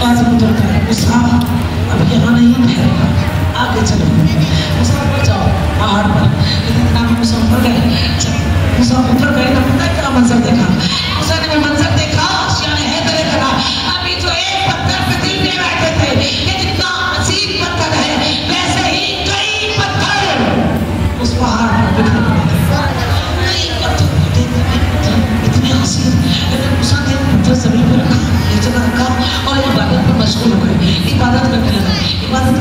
कासिम उतरता है, मूसा अब यहाँ नहीं ठहरेगा, आगे चलो। मूसा ऊपर जाओ पहाड़ पर, लेकिन जनाब मूसा ऊपर गए। मूसा ऊपर गए ना, पता है क्या मंजर देखा? मूसा ने मंजर देखा, शान है तेरे करा, अभी जो एक पत्थर पे दिल में बैठे थे कि जितना मसीह पत्थर है वैसे ही कई पत्थर उस पहाड़ पर बिखर पड़े थे। कई पत्थर इतने हसीन, लेकिन मूसा ने पत्थर जमीन पर रखा, एक जगह रखा और इबादत में मशगूल हो गए। इबादत करने लगे, इबादत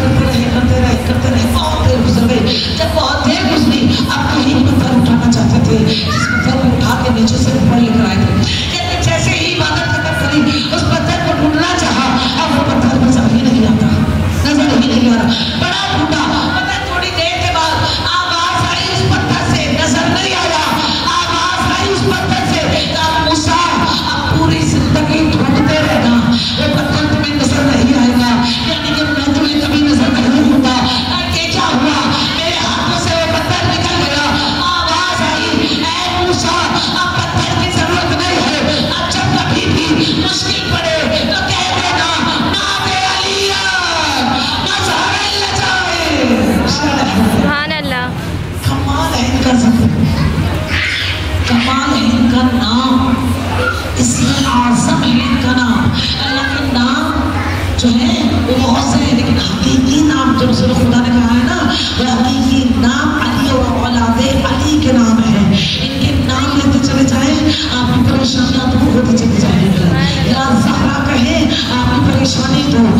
करते रहे बहुत देर गुजर गई। जब बहुत देर गुजरी, अब कहीं पत्थर उठाना चाहते थे, जिस पत्थर को उठा के नीचे से ऊपर लेकर आए थे, कहते जैसे ही इबादत खत्म करी, उस पत्थर को ढूंढना चाहा, अब वो पत्थर नजर ही नहीं आता, नजर ही नहीं आ रहा। बड़ा ढूंढा, पता थोड़ी देर के बाद आवाज आई उस पत्थर से, नजर नहीं आया, आवाज आई उस पत्थर से, कहा मूसा अब पूरी जिंदगी ढूंढते रहना, वो पत्थर तुम्हें नजर नहीं आएगा, यानी कि मैं तुम्हें कभी नजर नहीं दूंगा। क्या हुआ? मेरे हाथों से वो पत्थर निकल गया। आवाज आई, ऐ मूसा अब पत्थर की जरूरत नहीं है, अब जब कभी भी मुश्किल पड़े तो कह देना नादे अलिया मज़हर लजाए। सुभान अल्लाह। कमाल है इनका ज़िक्र, कमाल है इनका नाम, इसमें आज़म है इनका नाम। अल्लाह के नाम जो है वो बहुत से हैं, लेकिन हकीकी नाम जो रसूल खुदा ने कहा है ना, वो हकीकी नाम अली और औलादे अली के नाम है। इनके नाम लेते चले जाएं, आपकी परेशानियां दूर होती चली जाएंगी। या ज़हरा कहे आपकी परेशानी दूर,